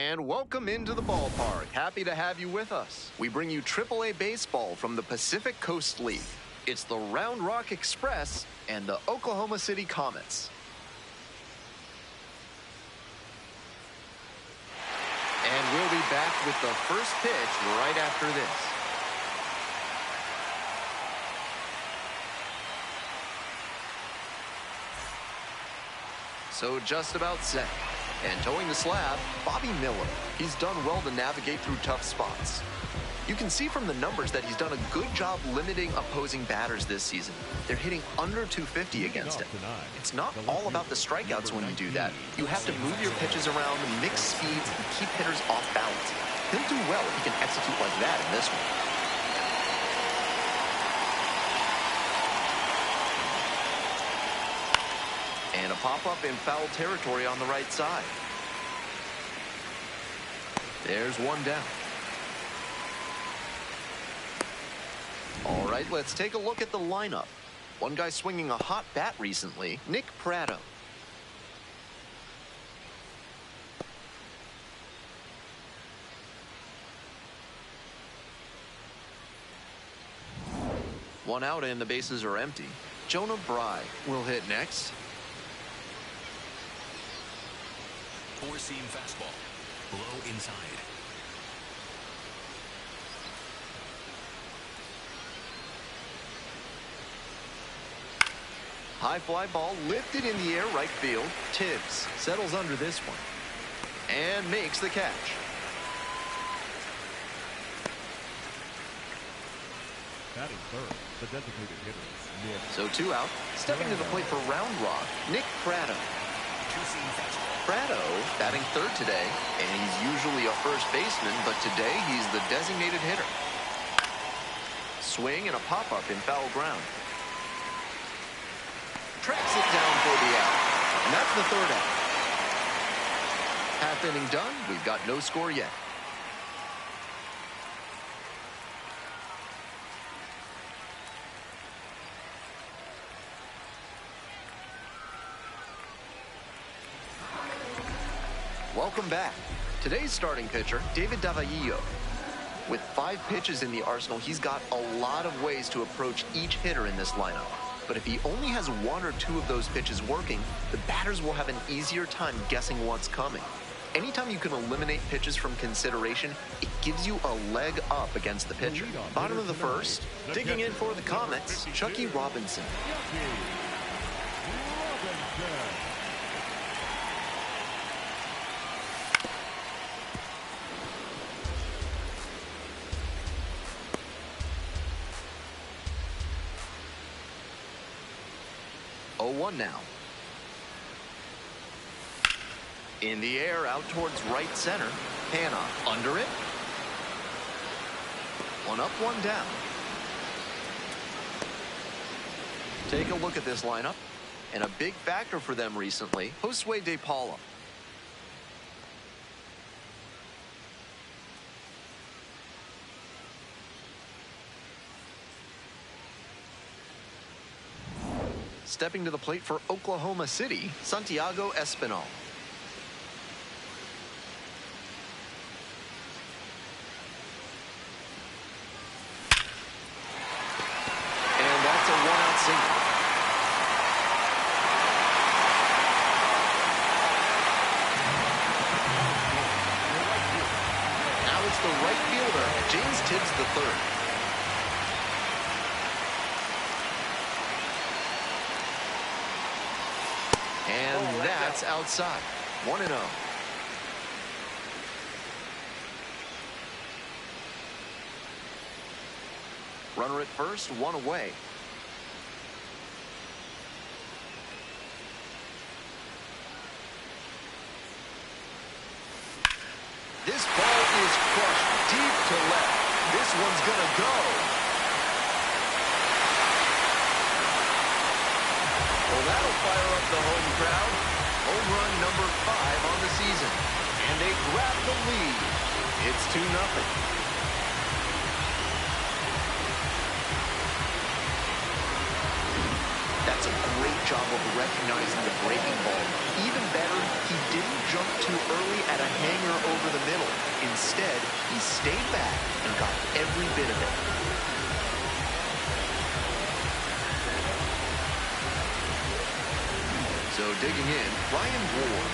And welcome into the ballpark. Happy to have you with us. We bring you AAA baseball from the Pacific Coast League. It's the Round Rock Express and the Oklahoma City Comets. And we'll be back with the first pitch right after this. So just about set. And towing the slab, Bobby Miller. He's done well to navigate through tough spots. You can see from the numbers that he's done a good job limiting opposing batters this season. They're hitting under 250 against him. It's not all about the strikeouts when you do that. You have to move your pitches around, mix speeds, and keep hitters off balance. He'll do well if he can execute like that in this one. And a pop-up in foul territory on the right side. There's one down. All right, let's take a look at the lineup. One guy swinging a hot bat recently, Nick Pratto. One out and the bases are empty. Jonah Bry will hit next. Four-seam fastball. Low inside. High fly ball lifted in the air right field. Tibbs settles under this one and makes the catch. Batting third, the designated hitter, Nick. So two out. Stepping to the plate for Round Rock, Nick Pratto. Two-seam fastball. Pratto batting third today, and he's usually a first baseman, but today he's the designated hitter. Swing and a pop-up in foul ground. Tracks it down for the out, and that's the third out. Half inning done, we've got no score yet. Welcome back. Today's starting pitcher, David Davalillo. With 5 pitches in the arsenal, he's got a lot of ways to approach each hitter in this lineup. But if he only has 1 or 2 of those pitches working, the batters will have an easier time guessing what's coming. Anytime you can eliminate pitches from consideration, it gives you a leg up against the pitcher. Bottom of the first, digging in for the Comets, Chucky Robinson. 0-1 now. In the air, out towards right center. Hanna under it. 1 up, 1 down. Take a look at this lineup. And a big factor for them recently, Josue De Paula. Stepping to the plate for Oklahoma City, Santiago Espinal. And that's a 1-out single. Now it's the right fielder, James Tibbs III. And that's outside. 1-0. Runner at first, 1 away. This ball is crushed deep to left. This one's gonna go. Well, that'll fire up the home crowd. Home run number 5 on the season. And they grab the lead. It's 2-0. That's a great job job of recognizing the breaking ball. Even better, he didn't jump too early at a hanger over the middle. Instead, he stayed back and got every bit of it. So digging in, Ryan Ward.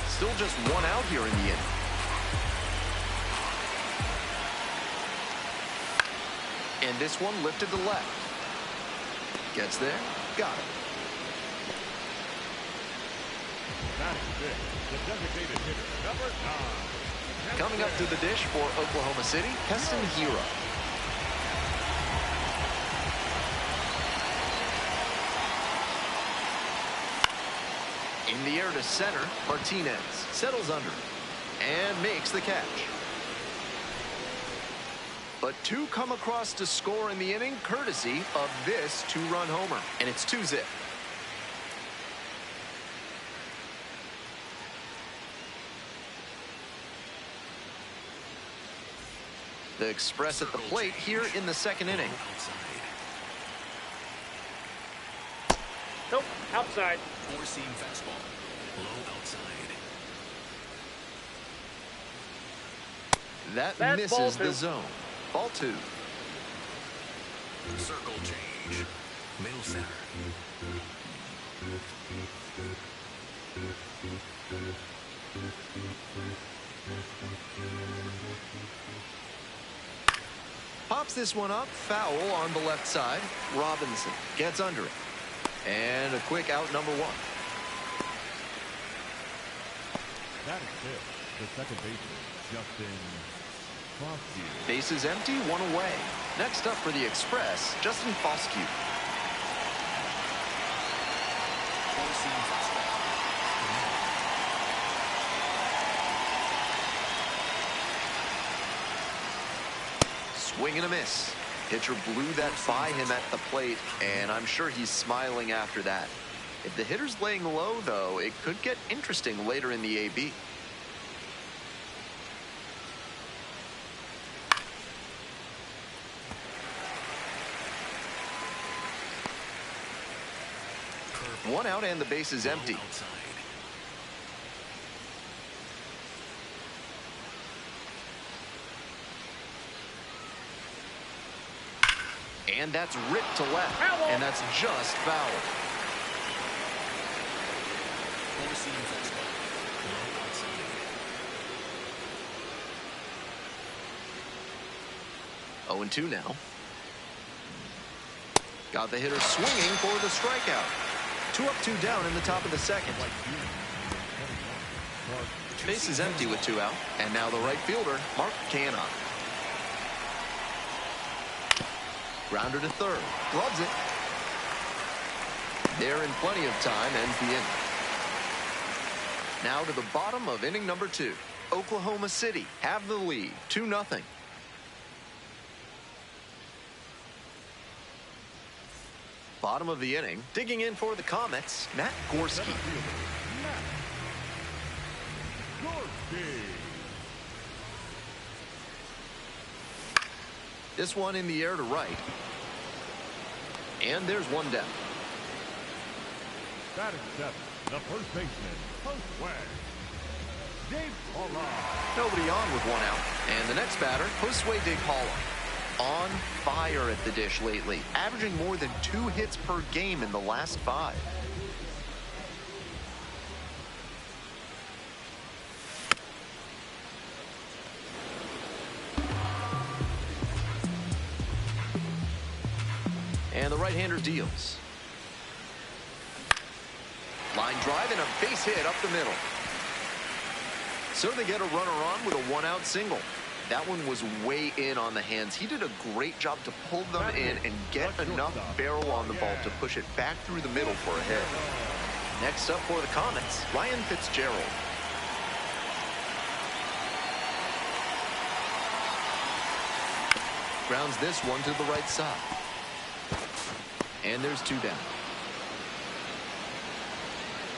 Still just one out here in the inning. And this one lifted to left. Gets there, got it. That is it. The designated hitter, number 9. Coming up to the dish for Oklahoma City, Keston Hiura. In the air to center, Martinez settles under and makes the catch. But two come across to score in the inning, courtesy of this 2-run homer. And it's 2-zip. The Express at the plate here in the second inning. Nope, outside. Four-seam fastball. Low outside. That That's misses ball the two. zone. Ball 2. Circle change. Middle center. Pops this one up, foul on the left side. Robinson gets under it. And a quick out, number 1. That is it. The second baseman, Justin Foscue. Bases empty, 1 away. Next up for the Express, Justin Foscue. Four-seam fastball. Swing and a miss. Pitcher blew that by him at the plate, and I'm sure he's smiling after that. If the hitter's laying low, though, it could get interesting later in the AB. One out and the base is empty. Outside. And that's ripped to left. Foul. And that's just foul. Four-seam fastball. Low outside. 0-2 now. Got the hitter swinging for the strikeout. 2 up, 2 down in the top of the second. Base is empty with 2 out. And now the right fielder, Mark Canha. Grounder to third. Gloves it. They're in plenty of time, ends the inning. Now to the bottom of inning number 2. Oklahoma City have the lead, 2-0. Bottom of the inning, digging in for the Comets, Matt Gorski. This one in the air to right. And there's one down. That is 7. The first baseman, Josue De Paula. Nobody on with 1 out. And the next batter, Josue De Paula. On fire at the dish lately, averaging more than 2 hits per game in the last 5. And the right-hander deals. Line drive and a base hit up the middle. So they get a runner on with a 1-out single. That one was way in on the hands. He did a great job to pull them in and get enough barrel on the ball to push it back through the middle for a hit. Next up for the Comets, Ryan Fitzgerald. Grounds this one to the right side. And there's 2 down.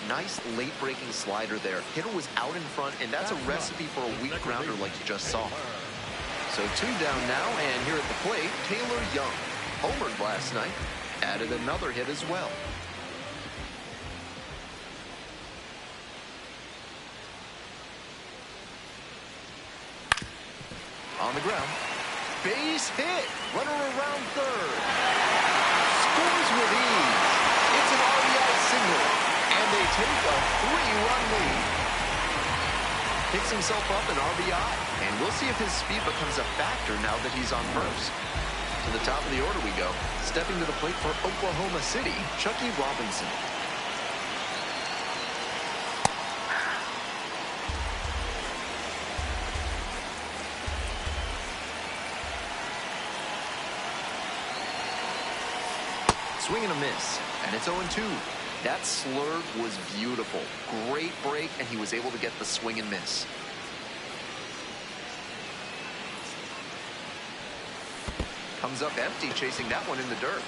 Nice late-breaking slider there. Hitter was out in front, and that's a recipe for a weak grounder like you just saw. So 2 down now, and here at the plate, Taylor Young. Homered last night, added another hit as well. On the ground, base hit, runner around third. Scores with ease. It's an RBI single, and they take a 3-run lead. Picks himself up an RBI, and we'll see if his speed becomes a factor now that he's on first. To the top of the order we go. Stepping to the plate for Oklahoma City, Chucky Robinson. Swing and a miss, and it's 0-2. That slurve was beautiful. Great break, and he was able to get the swing and miss. Comes up empty, chasing that one in the dirt.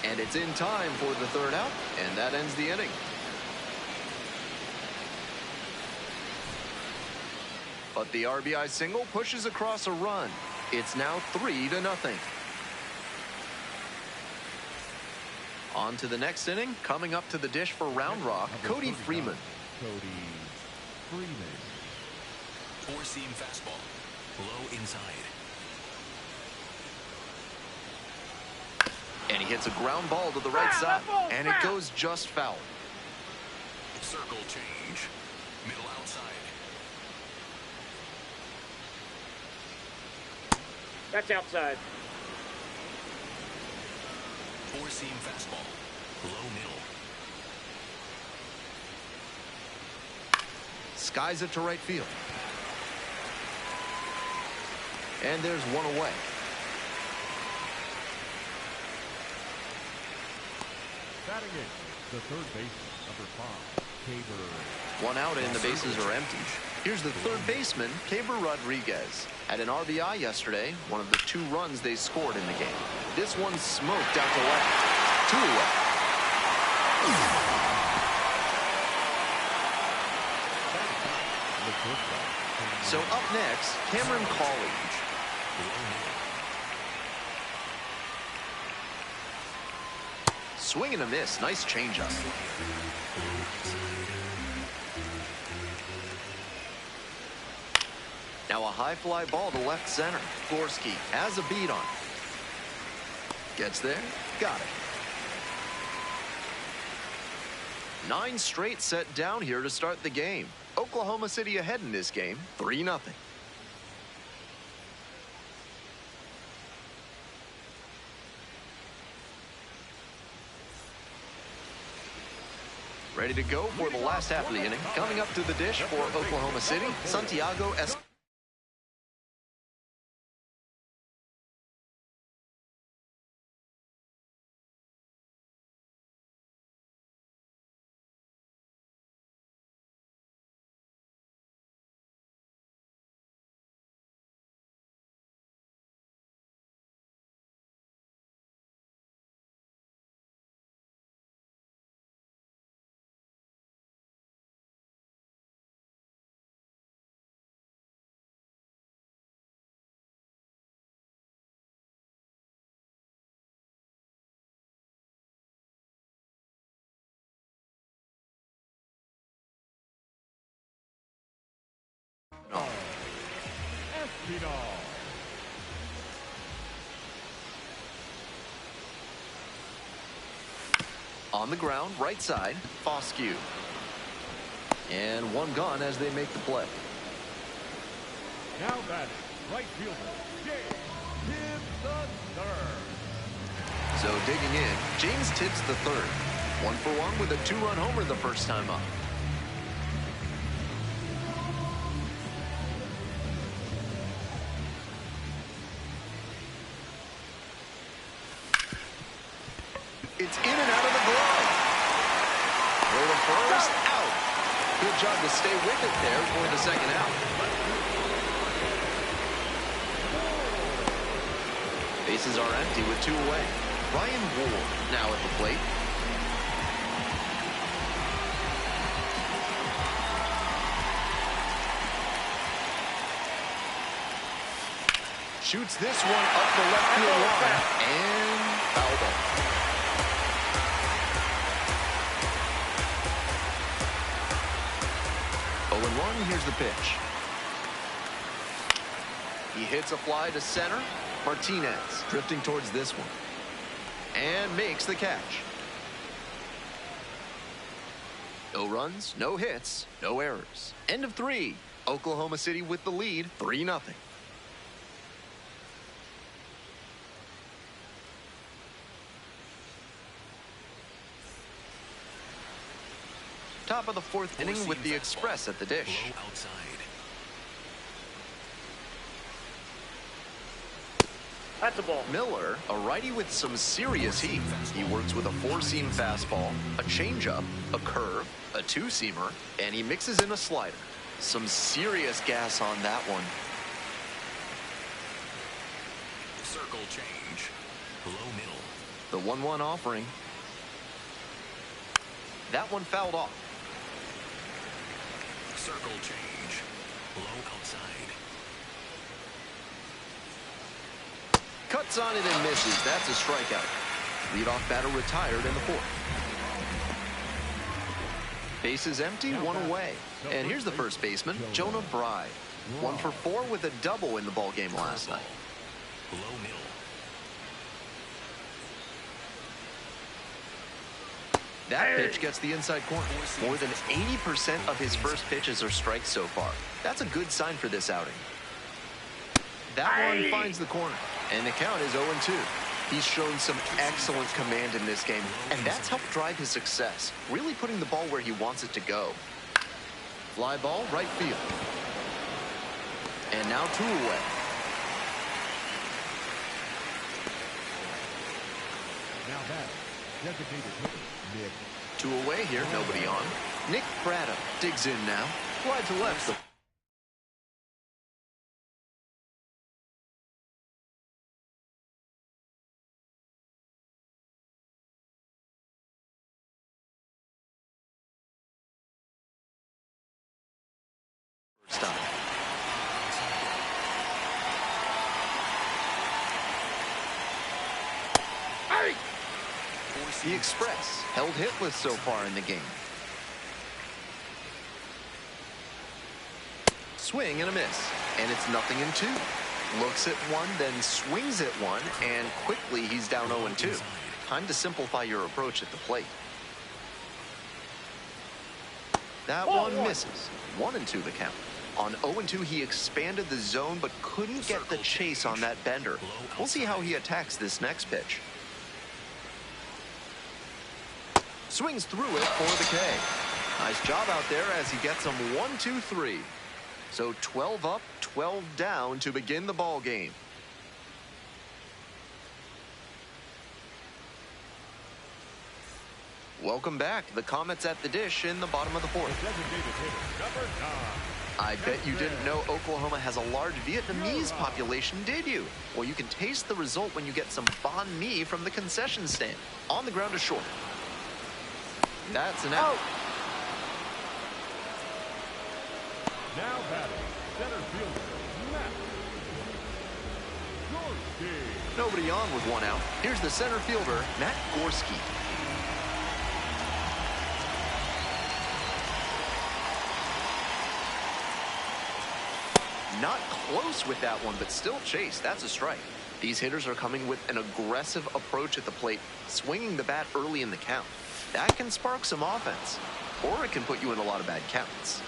And it's in time for the 3rd out, and that ends the inning. But the RBI single pushes across a run. It's now 3-0. On to the next inning. Coming up to the dish for Round Rock, Cody Freeman. Cody Freeman. 4-seam fastball. Low inside. And he hits a ground ball to the right side. And it goes just foul. Circle change. Middle outside. That's outside. 4-seam fastball. Low middle. Skies it to right field. And there's one away. Batting it, the 3rd baseman, number 5, Caber. One out and the bases are empty. Here's the 3rd baseman, Caber Rodriguez. Had an RBI yesterday, one of the 2 runs they scored in the game. This one smoked out to left. 2 away. So up next, Cameron College. Swing and a miss. Nice changeup. Now a high fly ball to left center. Gorski has a beat on it. Gets there. Got it. 9 straight set down here to start the game. Oklahoma City ahead in this game, 3-0. Ready to go for the last half of the inning. Coming up to the dish for Oklahoma City, Santiago Escobar. On the ground, right side, Foscue. And one gone as they make the play. Now batting, right fielder, James Tibbs the 3rd. So digging in, James Tibbs the 3rd. 1 for 1 with a 2-run homer the first time up. It's in and out of the glove. Throw to first, out. Good job to stay with it there for the 2nd out. Bases are empty with 2 away. Ryan Ward now at the plate. shoots this one up the left field line. And foul ball. Oh and 1, here's the pitch. He hits a fly to center. Martinez drifting towards this one. And makes the catch. No runs, no hits, no errors. End of 3. Oklahoma City with the lead, 3-0. Top of the 4th inning with the Express at the dish. Low outside. That's a ball. Miller, a righty with some serious heat. He works with a 4-seam fastball, a changeup, a curve, a 2-seamer, and he mixes in a slider. Some serious gas on that one. Circle change. Low middle. The 1-1 offering. That one fouled off. Circle change. Low outside. Cuts on it and misses. That's a strikeout. Leadoff batter retired in the 4th. Bases empty, 1 away. And here's the first baseman, Jonah Bride. 1 for 4 with a double in the ball game last night. Low middle. That pitch gets the inside corner. More than 80% of his first pitches are strikes so far. That's a good sign for this outing. That one finds the corner, and the count is 0-2. He's shown some excellent command in this game, and that's helped drive his success, really putting the ball where he wants it to go. Fly ball, right field. And now 2 away. Now that designated hitter, Nick. 2 away here, nobody on. Nick Braddock digs in now. Fly to left. The stop. The Express held hitless so far in the game. Swing and a miss, and it's 0-2. Looks at 1, then swings at 1, and quickly he's down 0-2. Time to simplify your approach at the plate. That one misses. 1-2 the count. On 0-2, he expanded the zone, but couldn't get the chase on that bender. We'll see how he attacks this next pitch. Swings through it for the K. Nice job out there as he gets him 1-2-3. So 12 up, 12 down to begin the ball game. Welcome back. The Comets at the dish in the bottom of the 4th. Designated hitter, number 9. I bet you didn't know Oklahoma has a large Vietnamese population, did you? Well, you can taste the result when you get some banh mi from the concession stand. On the ground to short. That's an out. Now batting, center fielder, Matt Gorski. Nobody on with 1 out. Here's the center fielder, Matt Gorski. Not close with that one, but still chase. That's a strike. These hitters are coming with an aggressive approach at the plate, swinging the bat early in the count. That can spark some offense, or it can put you in a lot of bad counts.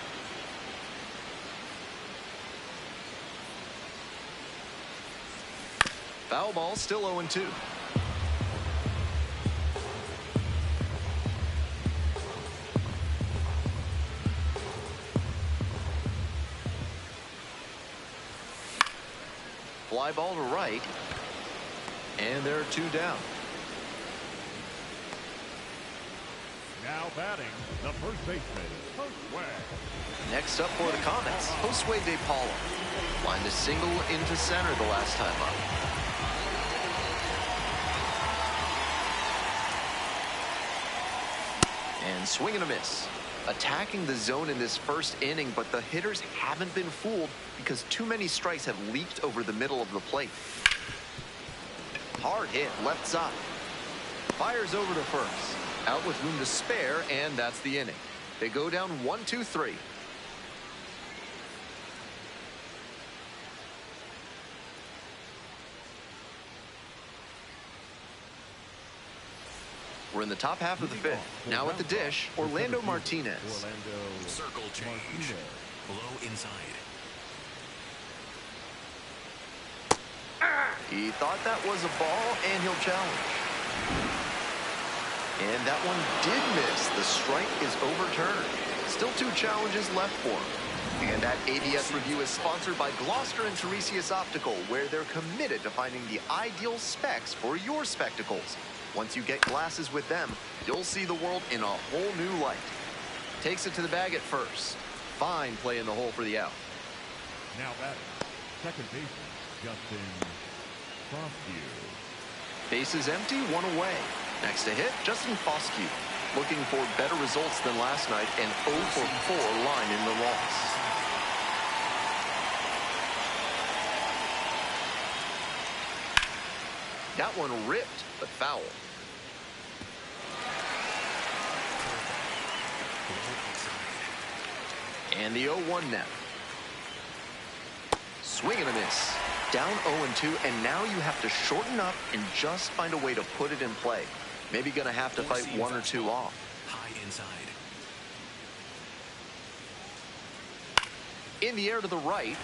Foul ball, still 0-2. Fly ball to right, and there are 2 down. Now batting, the first baseman, Josue. Next up for the Comets, Josue De Paula. Lined a single into center the last time up. And swing and a miss. Attacking the zone in this first inning, but the hitters haven't been fooled because too many strikes have leaked over the middle of the plate. Hard hit left side. Fires over to first. Out with room to spare, and that's the inning. They go down 1-2-3. We're in the top half of the fifth. Now at the dish, Orlando Martinez. Circle change. Low inside. He thought that was a ball, and he'll challenge. And that one did miss. The strike is overturned. Still 2 challenges left for him. And that ABS review is sponsored by Gloucester and Tiresias Optical, where they're committed to finding the ideal specs for your spectacles. Once you get glasses with them, you'll see the world in a whole new light. Takes it to the bag at first. Fine play in the hole for the out. Now batting, second baseman, Justin Foscue. Bases empty, 1 away. Next to hit, Justin Foscue. Looking for better results than last night, and 0 for 4 line in the loss. That one ripped, but foul. And the 0-1 now. Swing and a miss. Down 0-2, and now you have to shorten up and just find a way to put it in play. Maybe gonna have to fight 1 or 2 off. High inside. In the air to the right.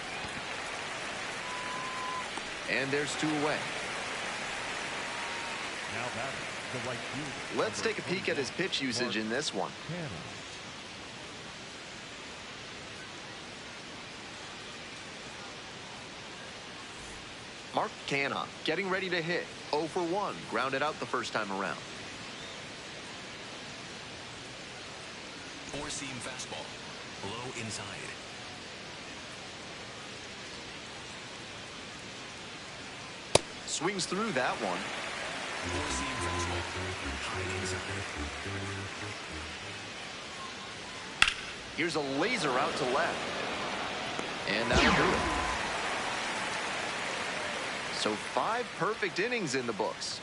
And there's 2 away. Now batting, the right fielder. Let's take a peek at his pitch usage in this one. Mark Canha getting ready to hit. 0 for 1. Grounded out the first time around. 4-seam fastball. Low inside. Swings through that one. 4-seam fastball. High inside. Here's a laser out to left. And that'll do it. So 5 perfect innings in the books.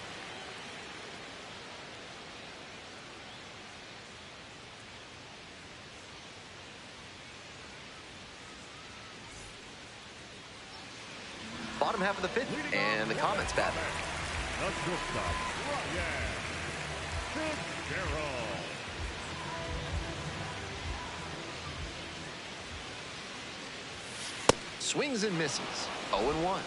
Bottom half of the 5th, and the Comets bat. The shortstop, Ryan Fitzgerald. Swings and misses. 0-1.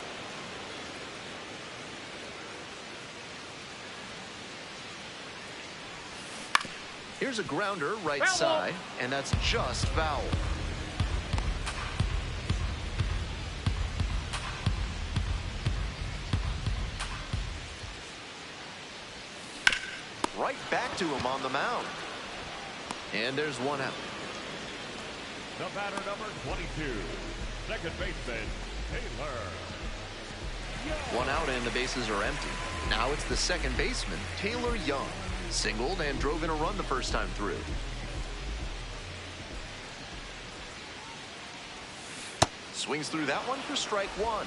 Here's a grounder right side, and that's just foul. Right back to him on the mound. And there's 1 out. The batter number 22, second baseman, Taylor. 1 out and the bases are empty. Now it's the second baseman, Taylor Young. Singled and drove in a run the first time through. Swings through that one for strike 1.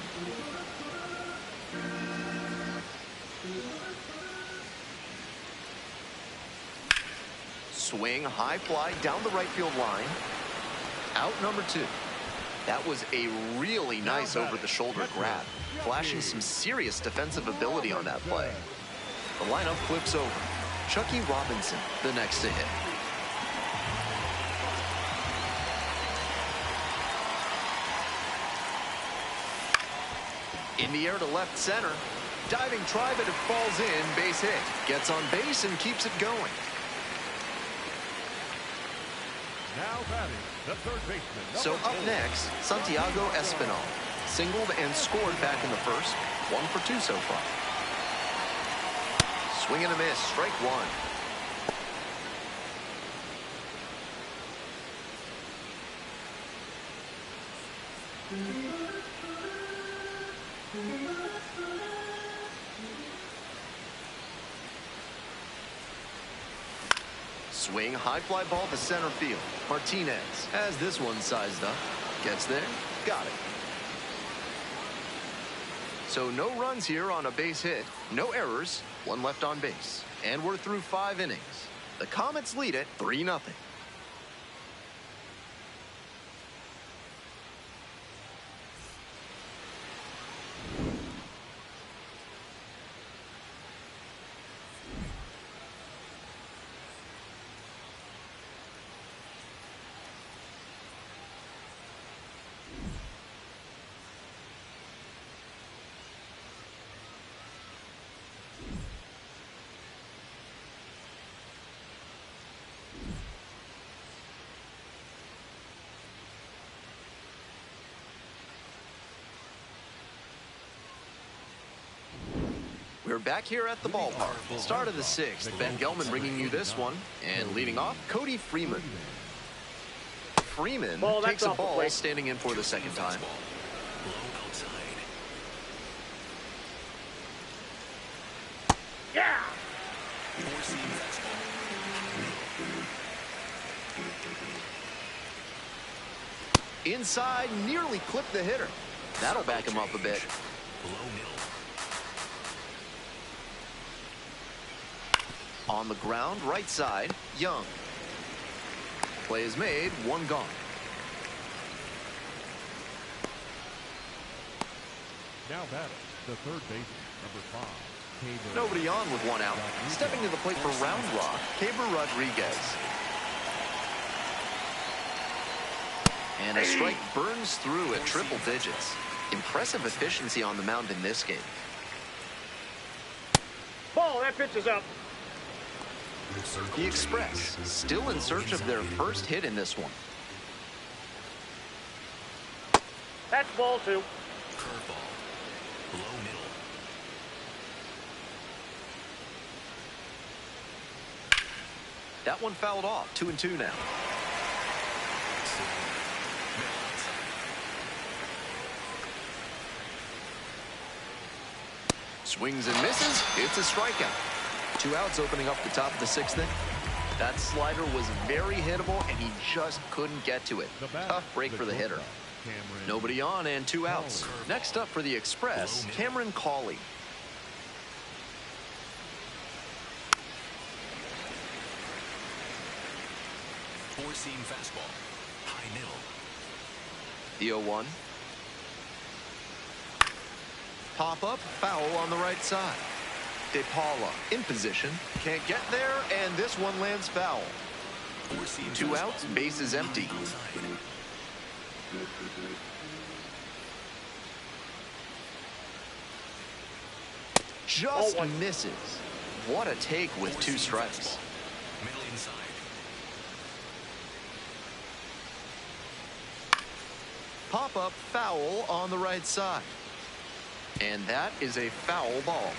Swing, high fly down the right field line. Out number 2. That was a really nice over-the-shoulder grab, flashing some serious defensive ability on that play. The lineup flips over. Chucky Robinson, the next to hit. In the air to left center. Diving try, but it falls in. Base hit. Gets on base and keeps it going. Now batting, the third baseman. So up next, Santiago Espinal. Singled and scored back in the first. 1 for 2 so far. Swing and a miss, strike 1. Swing, high fly ball to center field. Martinez has this one sized up. Gets there, got it. So no runs here on a base hit, no errors, one left on base. And we're through 5 innings. The Comets lead it 3-0. We're back here at the ballpark. Start of the 6th. Ben Gelman bringing you this one. And leading off, Cody Freeman. Freeman takes a ball standing in for the second time. Yeah! Inside, nearly clipped the hitter. That'll back him up a bit. On the ground, right side, Young. Play is made, one gone. Now batting, the third baseman, number 5. Nobody on with one out. Stepping to the plate for Round Rock, Caber Rodriguez. And a strike burns through at triple digits. Impressive efficiency on the mound in this game. Ball, that pitch is up. The Express still in search of their first hit in this one. That's ball 2. Curveball. Low middle. That one fouled off. 2-2 now. Swings and misses. It's a strikeout. 2 outs opening up the top of the 6th inning. That slider was very hittable, and he just couldn't get to it. Tough break for the hitter. Nobody on and 2 outs. Next up for the Express, Cameron Cawley. Four-seam fastball. High middle. The 0-1. Pop up, foul on the right side. De Paula in position, can't get there, and this one lands foul. 2 outs, base is empty. Just misses. What a take with 2 strikes. Middle inside. Pop up, foul on the right side. And that is a foul ball.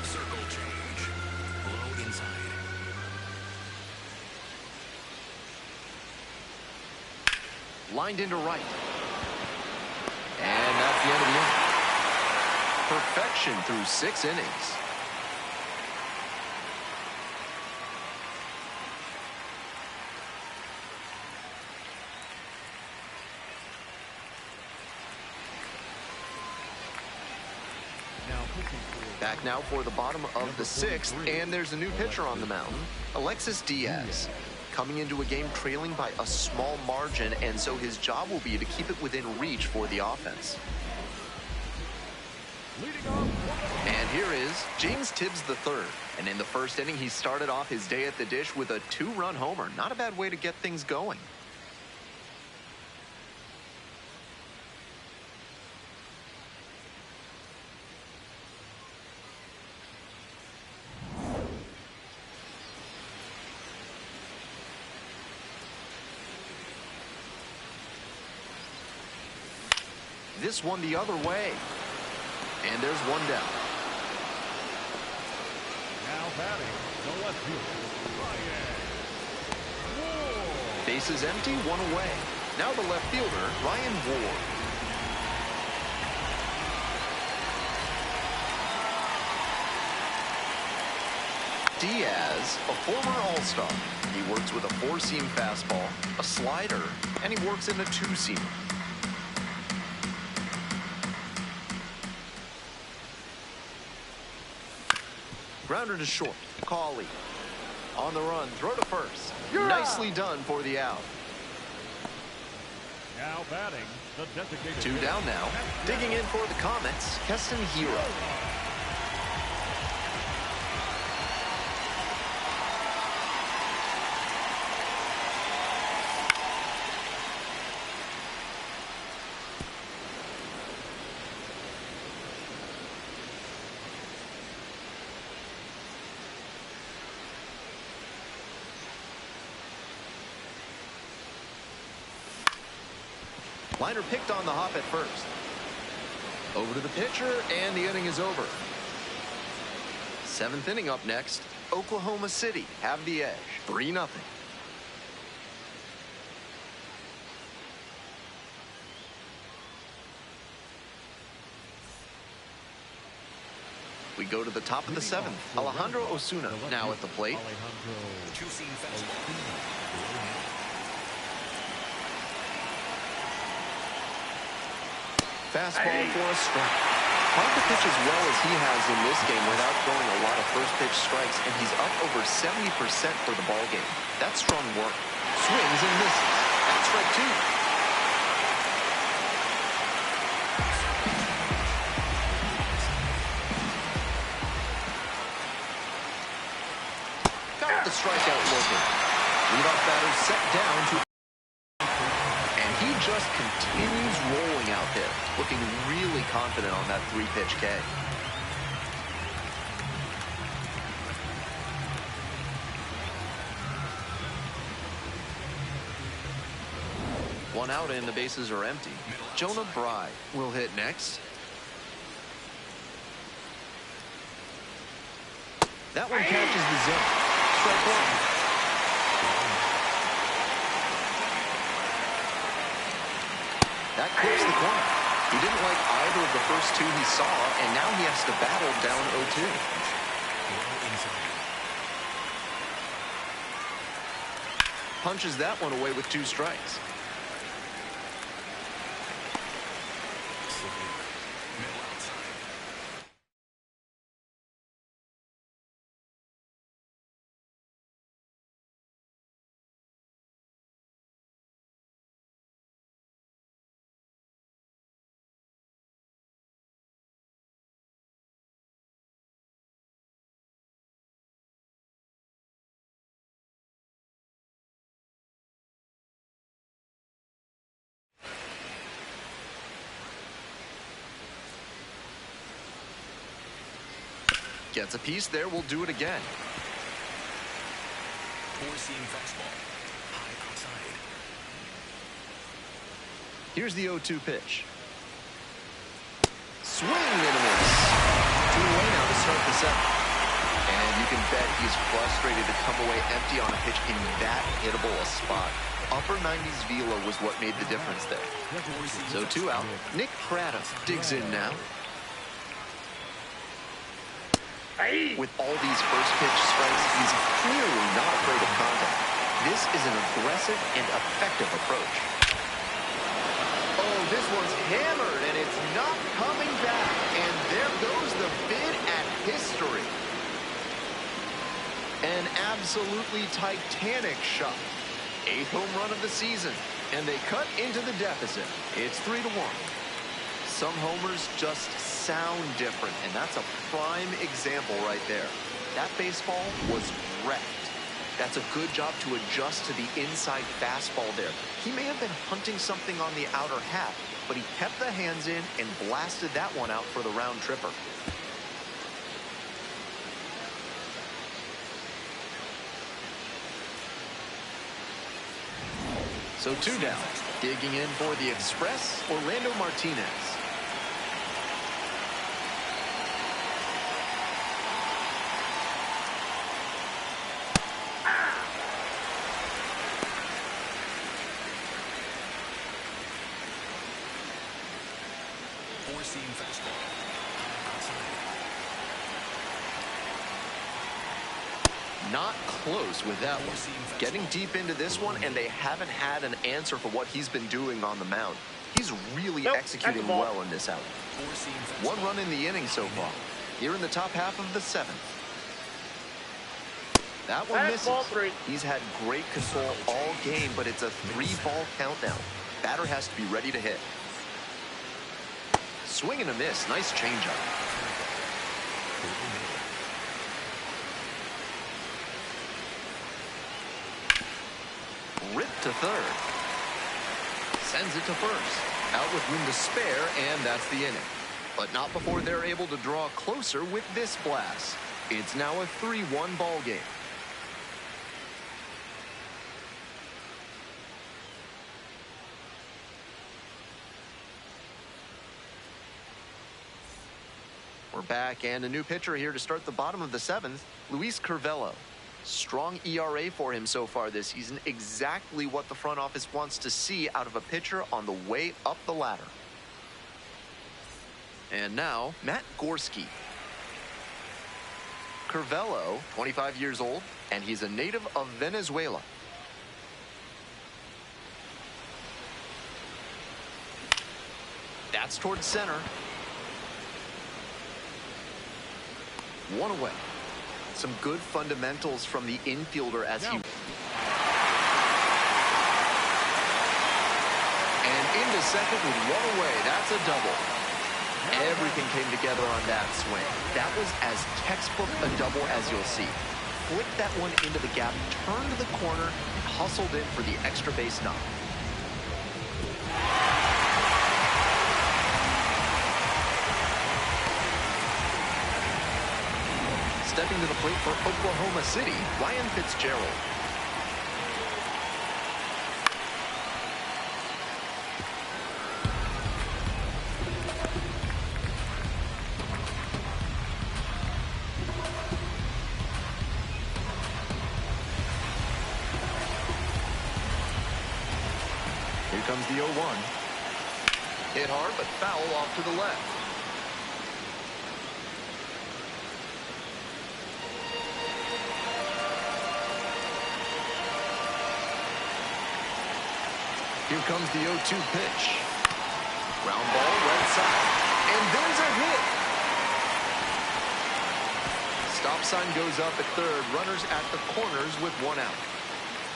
Circle change. Low inside. Lined into right. And that's the end of the inning. Perfection through 6 innings. Back now for the bottom of the 6th, and there's a new pitcher on the mound, Alexis Diaz. Coming into a game trailing by a small margin, and so his job will be to keep it within reach for the offense. And here is James Tibbs III. And in the first inning, he started off his day at the dish with a 2-run homer. Not a bad way to get things going. This one the other way. And there's one down. Now batting, the left fielder, Ryan Ward. Bases empty, one away. Now the left fielder, Ryan Ward. Diaz, a former All-Star. He works with a four-seam fastball, a slider, and he works in a two-seamer. Grounder to short. Cawley. On the run. Throw to first. Nicely done for the out. Now batting, the designated 2 down now. Digging in for the Comets, Keston Hero. Liner picked on the hop at first. Over to the pitcher, and the inning is over. 7th inning up next. Oklahoma City have the edge. 3-0. We go to the top of the 7th. Alejandro Osuna now at the plate. Two-seam fastball. Fastball for a strike. Hard to pitch as well as he has in this game without throwing a lot of first pitch strikes, and he's up over 70% for the ball game. That's strong work. Swings and misses. That's strike 2. Got the strikeout looking. Leadoff batter set down to, and he just continues rolling out there, looking really confident on that 3-pitch K. One out and the bases are empty. Jonah Bride will hit next. That one catches the zone. Strike 1. That clips the corner. He didn't like either of the first 2 he saw, and now he has to battle down 0-2. Punches that one away with 2 strikes. Gets a piece there, we'll do it again. Four-seam fastball. High outside. Here's the 0-2 pitch. Swing and a miss. 2 away now to start the 7th. And you can bet he's frustrated to come away empty on a pitch in that hittable a spot. Upper 90s velo was what made the difference there. So 2 out. Nick Pratto digs in now. With all these first pitch strikes, he's clearly not afraid of contact. This is an aggressive and effective approach. Oh, this one's hammered, and it's not coming back. And there goes the bid at history. An absolutely titanic shot. 8th home run of the season, and they cut into the deficit. It's 3-1. Some homers just sound different, and that's a prime example right there. That baseball was wrecked. That's a good job to adjust to the inside fastball there. He may have been hunting something on the outer half, but he kept the hands in and blasted that one out for the round tripper. So 2 down. Digging in for the Express, Orlando Martinez. Four-seam fastball. Not close with that one. Getting deep into this one, and they haven't had an answer for what he's been doing on the mound. He's really executing well in this outing. 1 run in the inning so far. Here in the top half of the 7th. That one misses. Ball 3. He's had great control all game, but it's a 3-ball count now. Batter has to be ready to hit. Swing and a miss. Nice changeup. Ripped to third. Sends it to first. Out with room to spare, and that's the inning. But not before they're able to draw closer with this blast. It's now a 3-1 ball game. We're back, and a new pitcher here to start the bottom of the 7th, Luis Curvelo. Strong ERA for him so far this season, exactly what the front office wants to see out of a pitcher on the way up the ladder. And now, Matt Gorski. Curvelo, 25 years old, and he's a native of Venezuela. That's towards center. 1 away. Some good fundamentals from the infielder as he... And into second with 1 away. That's a double. Everything came together on that swing. That was as textbook a double as you'll see. Flicked that one into the gap, turned the corner, and hustled in for the extra base knock. Stepping to the plate for Oklahoma City, Ryan Fitzgerald. Here comes the 0-1. Hit hard, but foul off to the left. Here comes the 0-2 pitch. Ground ball right side. And there's a hit. Stop sign goes up at third. Runners at the corners with 1 out.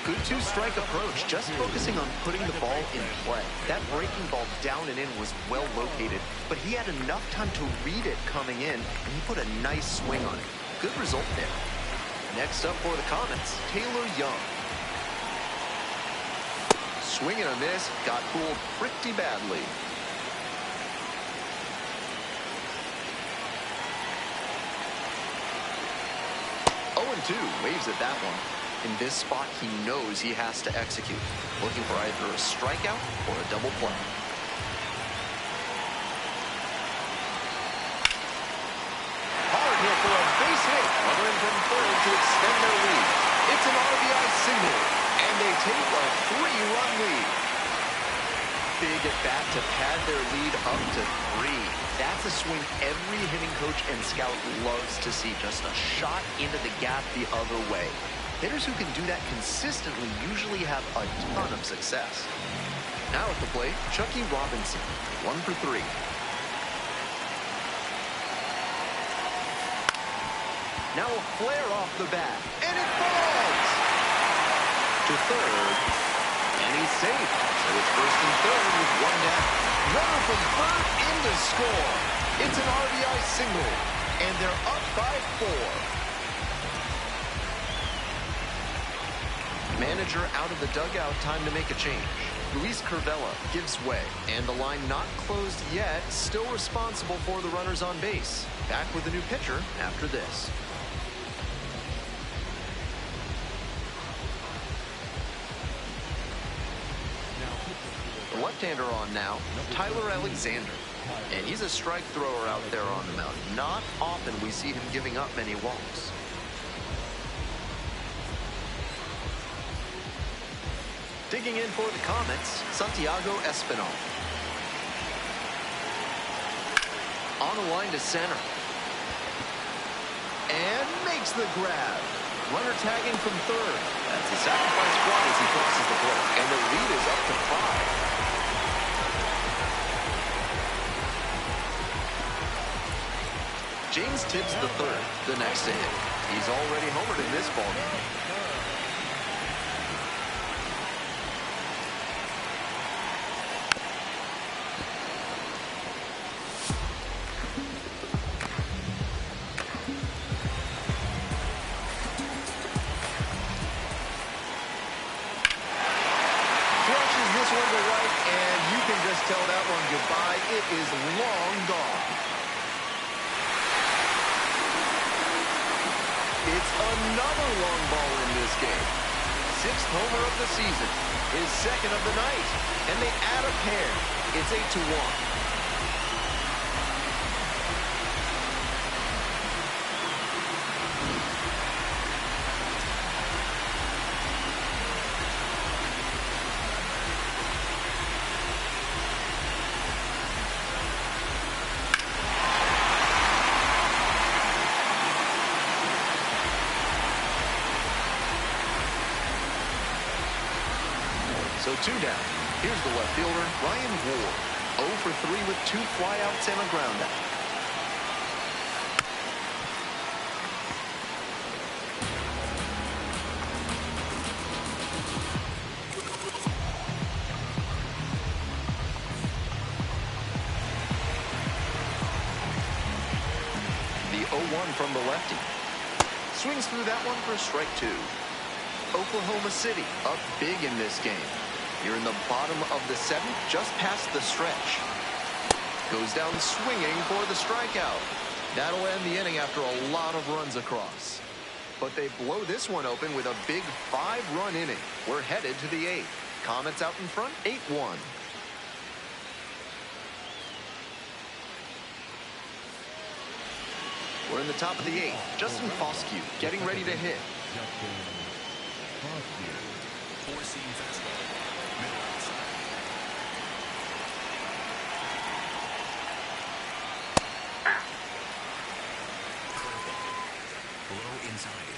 Good 2-strike approach, just focusing on putting the ball in play. That breaking ball down and in was well located, but he had enough time to read it coming in, and he put a nice swing on it. Good result there. Next up for the Comets, Taylor Young. Swing and a miss, got fooled pretty badly. Oh, 2 waves at that one. In this spot, he knows he has to execute, looking for either a strikeout or a double play. Hard hit for a base hit, running from third to extend their lead. It's an RBI single, and they take a 3-run lead. Big at bat to pad their lead up to 3. That's a swing every hitting coach and scout loves to see. Just a shot into the gap the other way. Hitters who can do that consistently usually have a ton of success. Now at the plate, Chucky Robinson, 1 for 3. Now a flare off the bat, and it falls! To third, and he's safe. So it's first and third with 1 down. Runner from third in to score. It's an RBI single, and they're up by 4. Manager out of the dugout, time to make a change. Luis Curvelo gives way, and the line not closed yet, still responsible for the runners on base. Back with a new pitcher after this. The left-hander on now, Tyler Alexander. And he's a strike thrower out there on the mound. Not often we see him giving up many walks. Digging in for the Comets, Santiago Espinal. On the line to center. And makes the grab. Runner tagging from third. That's a sacrifice fly as he crosses the plate. And the lead is up to 5. James Tibbs the third, the next to hit. He's already homered in this ballgame. Crushes this one to right, and you can just tell that one goodbye. It is long gone. It's another long ball in this game. 6th homer of the season, his 2nd of the night, and they add a pair. It's 8-1. So 2 down. Here's the left fielder, Ryan Ward. 0 for 3 with 2 flyouts and a ground out. The 0-1 from the lefty. Swings through that one for strike 2. Oklahoma City up big in this game. You're in the bottom of the 7th, just past the stretch. Goes down swinging for the strikeout. That'll end the inning after a lot of runs across. But they blow this one open with a big 5-run inning. We're headed to the 8th. Comets out in front, 8-1. We're in the top of the 8th. Justin Foscue getting ready to hit. Four-seam fastball. Middle outside. Curveball. Low inside.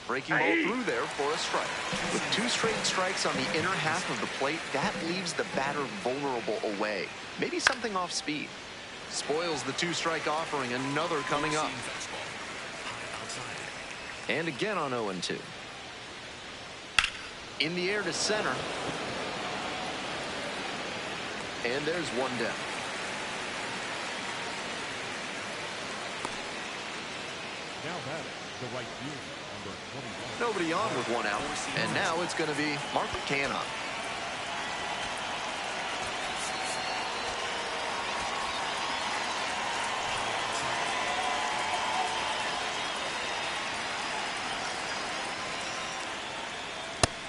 Breaking ball through there for a strike. With 2 straight strikes on the inner half of the plate, that leaves the batter vulnerable away. Maybe something off speed. Spoils the 2-strike offering. Another coming up. Four-seam fastball. High outside. And again on 0-2. In the air to center. And there's 1 down. Now batting, the right fielder, number 21. Nobody on with 1 out. And now it's going to be Mark Canha.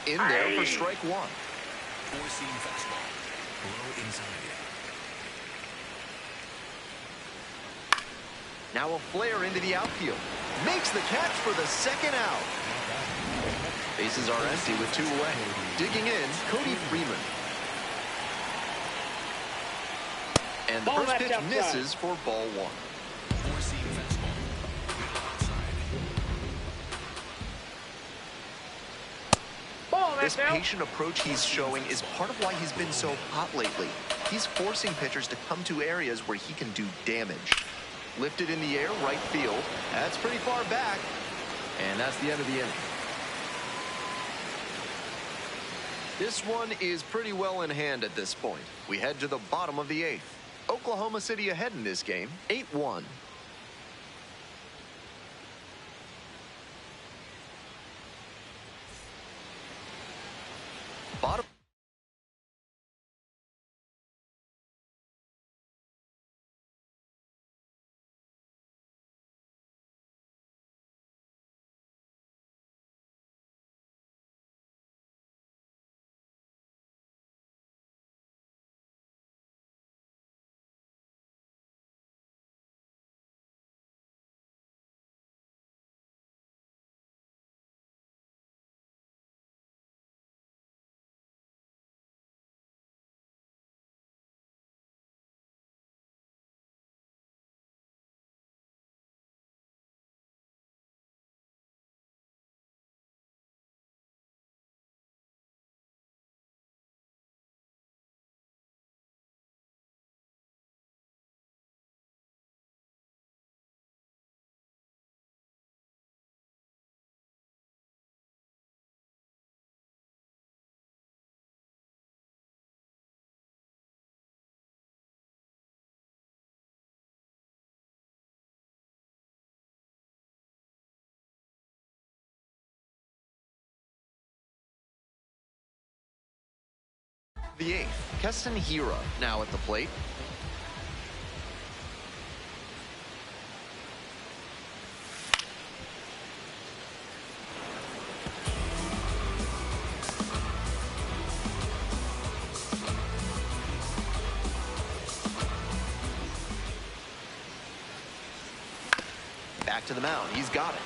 In there for strike 1. Four-seam fastball. Low inside. Now a flare into the outfield. Makes the catch for the 2nd out. Bases are empty with 2 away. Digging in, Cody Freeman. And the first pitch misses for ball 1. Four-seam fastball. Middle outside. This patient approach he's showing is part of why he's been so hot lately. He's forcing pitchers to come to areas where he can do damage. Lifted in the air, right field. That's pretty far back. And that's the end of the inning. This one is pretty well in hand at this point. We head to the bottom of the 8th. Oklahoma City ahead in this game, 8-1. Bottom The eighth, Keston Hira now at the plate. Back to the mound. He's got it.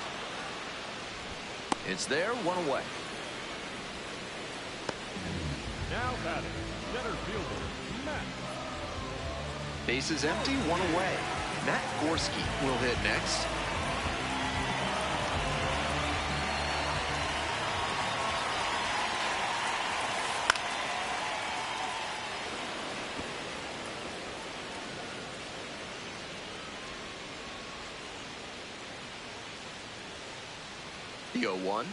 It's there, one away. Now batting, center fielder, Matt. Bases empty, one away. Matt Gorski will hit next. The 0-1.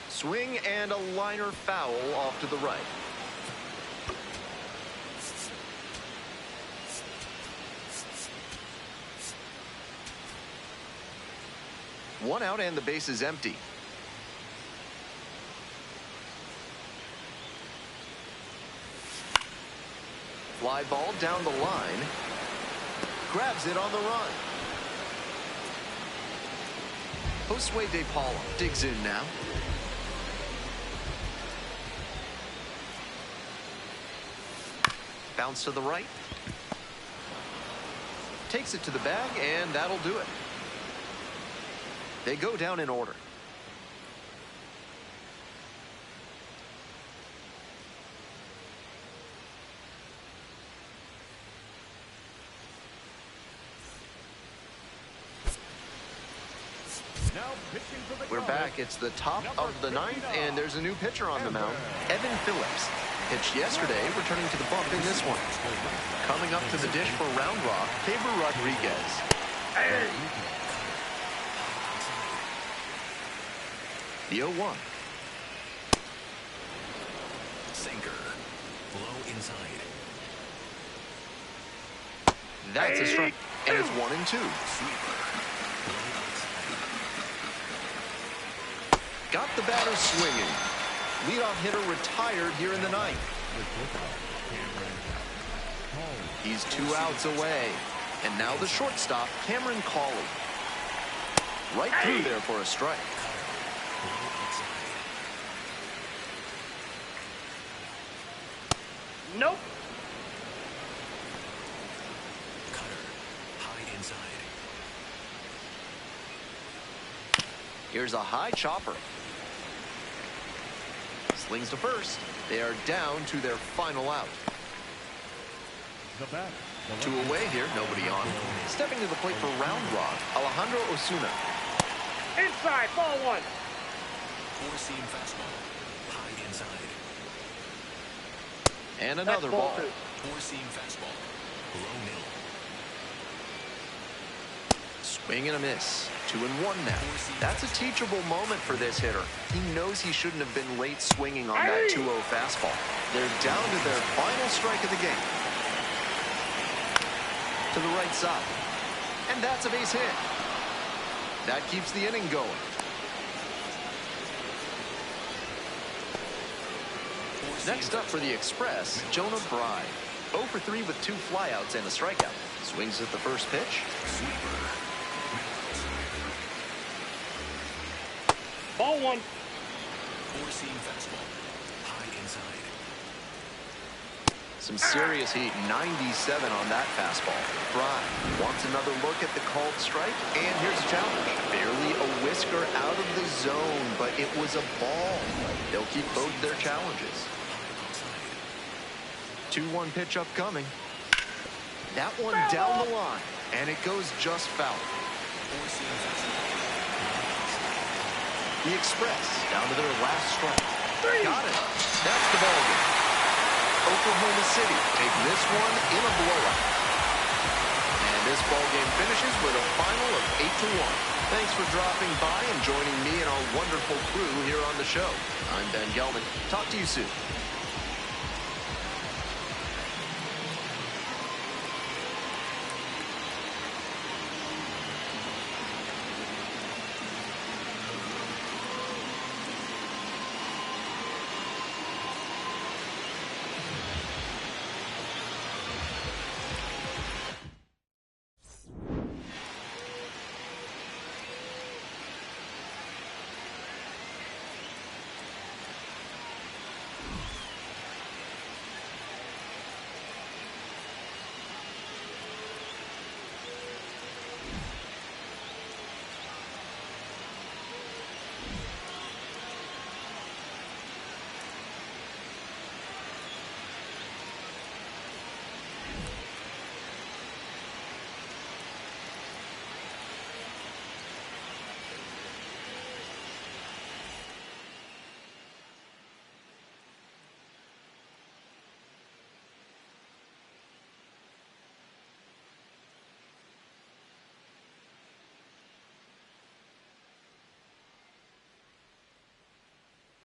Swing and a liner foul off to the right. One out and the base is empty. Fly ball down the line. Grabs it on the run. Josue De Paula digs in now. Bounce to the right. Takes it to the bag, and that'll do it. They go down in order. Now pitching for the We're Comets, back. It's the top of the ninth, and there's a new pitcher on the mound. Evan Phillips. Pitched yesterday, returning to the bump in this one. Coming up to the dish for Round Rock, Faber Rodriguez. Hey! The 0-1. Sinker. Low inside. That's a strike. And it's 1-2. Sweeper. Low outside. Got the batter swinging. Leadoff hitter retired here in the ninth. He's 2 outs away. And now the shortstop, Cameron Cawley. Right through there for a strike. Low outside. Nope. Cutter. High inside. Here's a high chopper. Slings to first. They are down to their final out. the bat. 2 away here, nobody on. Stepping to the plate for Round Rock, Alejandro Osuna. Inside, ball 1. Four-seam fastball. High inside. And That's another ball. 2. Four-seam fastball. Low mill. Swing and a miss. 2-1 now. That's a teachable moment for this hitter. He knows he shouldn't have been late swinging on that 2-0 fastball. They're down to their final strike of the game. To the right side. And that's a base hit. That keeps the inning going. Next up for the Express, Jonah Bride. 0 for 3 with 2 flyouts and a strikeout. Swings at the first pitch. Ball 1. Four-seam fastball. High inside. Some serious heat, 97 on that fastball. Bride wants another look at the called strike, and here's a challenge. Barely a whisker out of the zone, but it was a ball. They'll keep both their challenges. 2-1 pitch upcoming. That one down the line, and it goes just foul. The Express down to their last strike. Got it. That's the ballgame. Oklahoma City take this one in a blowout. And this ballgame finishes with a final of 8-1. Thanks for dropping by and joining me and our wonderful crew here on the show. I'm Ben Gelman. Talk to you soon.